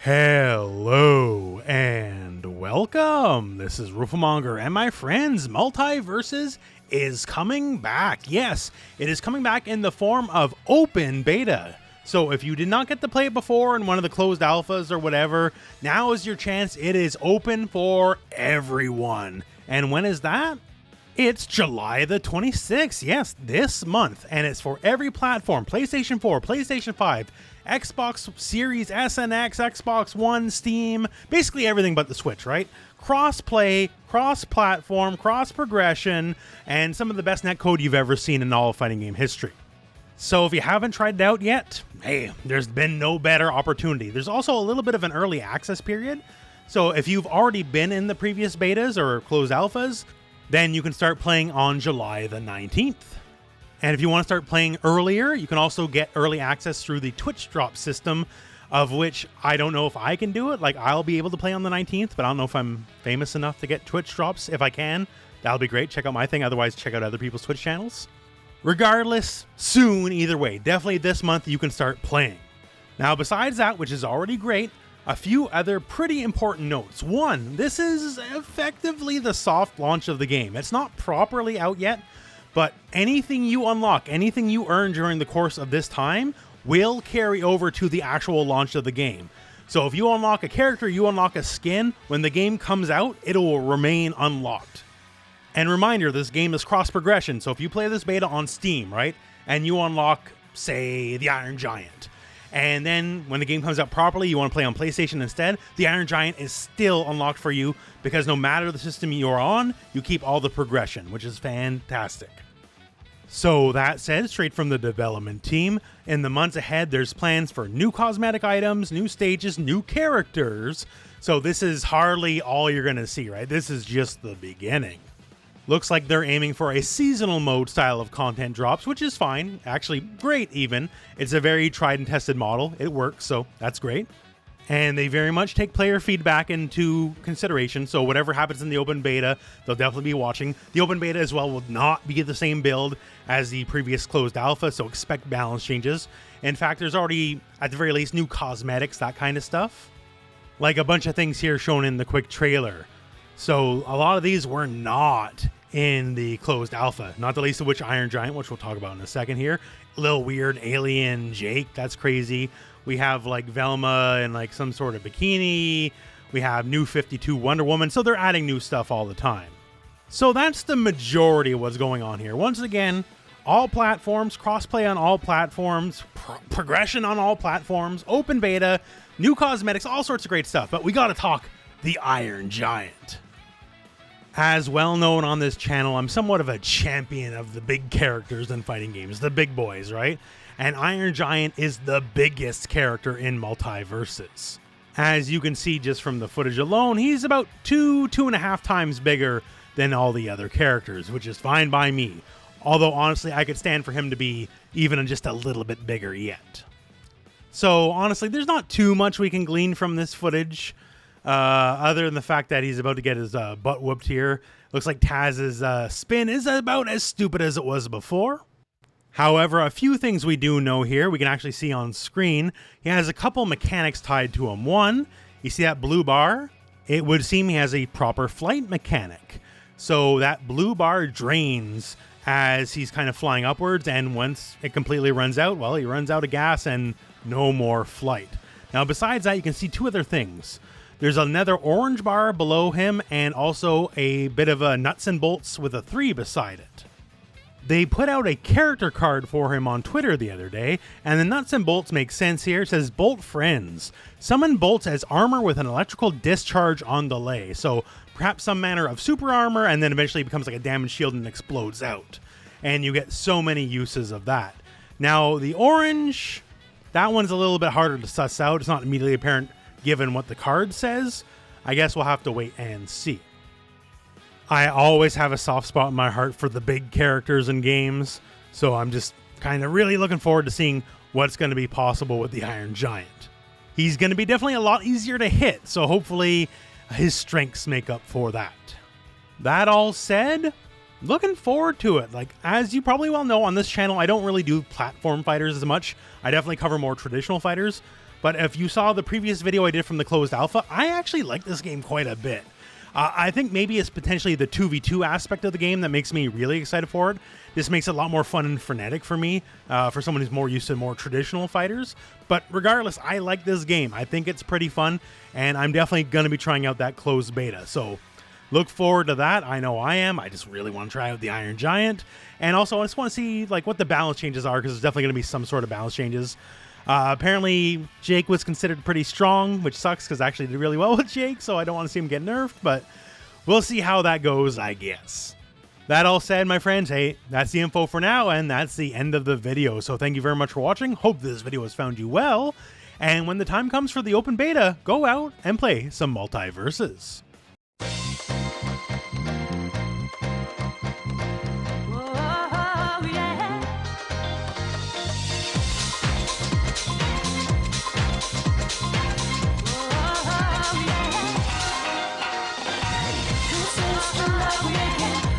Hello and welcome. This is rooflemonger, and my friends, MultiVersus is coming back. Yes, it is coming back in the form of open beta. So if you did not get to play it before in one of the closed alphas or whatever, now is your chance. It is open for everyone. And when is that? It's July the 26th, yes, this month, and it's for every platform: PlayStation 4, PlayStation 5, Xbox Series S and X, Xbox One, Steam, basically everything but the Switch, right? Cross-play, cross-platform, cross-progression, and some of the best netcode you've ever seen in all of fighting game history. So if you haven't tried it out yet, hey, there's been no better opportunity. There's also a little bit of an early access period, so if you've already been in the previous betas or closed alphas, then you can start playing on July the 19th. And if you want to start playing earlier, you can also get early access through the Twitch drop system, of which I don't know if I can do it. Like, I'll be able to play on the 19th, but I don't know if I'm famous enough to get Twitch drops. If I can, that'll be great. Check out my thing. Otherwise, check out other people's Twitch channels. Regardless, soon, either way, definitely this month you can start playing. Now, besides that, which is already great, a few other pretty important notes. One, this is effectively the soft launch of the game. It's not properly out yet, but anything you unlock, anything you earn during the course of this time will carry over to the actual launch of the game. So if you unlock a character, you unlock a skin, when the game comes out, it will remain unlocked. And reminder, this game is cross-progression, so if you play this beta on Steam, right, and you unlock, say, the Iron Giant, and then when the game comes out properly, you want to play on PlayStation instead, the Iron Giant is still unlocked for you, because no matter the system you're on, you keep all the progression, which is fantastic. So that said, straight from the development team, in the months ahead, there's plans for new cosmetic items, new stages, new characters. So this is hardly all you're going to see, right? This is just the beginning. Looks like they're aiming for a seasonal mode style of content drops, which is fine. Actually, great even. It's a very tried and tested model. It works, so that's great. And they very much take player feedback into consideration, so whatever happens in the open beta, they'll definitely be watching. The open beta as well will not be the same build as the previous closed alpha, so expect balance changes. In fact, there's already, at the very least, new cosmetics, that kind of stuff. Like a bunch of things here shown in the quick trailer. So a lot of these were not in the closed alpha, not the least of which Iron Giant, which we'll talk about in a second here. A little weird alien Jake, that's crazy. We have like Velma in like some sort of bikini. We have new 52 Wonder Woman, so they're adding new stuff all the time. So that's the majority of what's going on here. Once again, all platforms, crossplay on all platforms, progression on all platforms, open beta, new cosmetics, all sorts of great stuff. But we gotta talk the Iron Giant. As well known on this channel, I'm somewhat of a champion of the big characters in fighting games, the big boys, right? And Iron Giant is the biggest character in MultiVersus. As you can see just from the footage alone, he's about 2.5 times bigger than all the other characters, which is fine by me. Although honestly, I could stand for him to be even just a little bit bigger yet. So honestly, there's not too much we can glean from this footage. Other than the fact that he's about to get his butt whooped here. Looks like Taz's spin is about as stupid as it was before. However, a few things we do know here, we can actually see on screen. He has a couple mechanics tied to him. One, you see that blue bar? It would seem he has a proper flight mechanic. So that blue bar drains as he's kind of flying upwards, and once it completely runs out, well, he runs out of gas and no more flight. Now, besides that, you can see two other things. There's another orange bar below him, and also a bit of a nuts and bolts with a 3 beside it. They put out a character card for him on Twitter the other day, and the nuts and bolts make sense here. It says, Bolt Friends. Summon bolts as armor with an electrical discharge on delay. So perhaps some manner of super armor, and then eventually becomes like a damage shield and explodes out. And you get so many uses of that. Now, the orange, that one's a little bit harder to suss out. It's not immediately apparent given what the card says. I guess we'll have to wait and see. I always have a soft spot in my heart for the big characters in games, so I'm just kind of really looking forward to seeing what's going to be possible with the Iron Giant. He's going to be definitely a lot easier to hit, so hopefully his strengths make up for that. That all said, looking forward to it. Like, as you probably well know, on this channel, I don't really do platform fighters as much. I definitely cover more traditional fighters. But if you saw the previous video I did from the closed alpha, I actually like this game quite a bit. I think maybe it's potentially the 2v2 aspect of the game that makes me really excited for it. This makes it a lot more fun and frenetic for me, for someone who's more used to more traditional fighters. But regardless, I like this game. I think it's pretty fun, and I'm definitely going to be trying out that closed beta. So look forward to that. I know I am. I just really want to try out the Iron Giant. And also, I just want to see like what the balance changes are, because there's definitely going to be some sort of balance changes. Apparently, Jake was considered pretty strong, which sucks because I actually did really well with Jake, so I don't want to see him get nerfed, but we'll see how that goes, I guess. That all said, my friends, hey, that's the info for now, and that's the end of the video. So thank you very much for watching. Hope this video has found you well. And when the time comes for the open beta, go out and play some MultiVersus. This is the love we can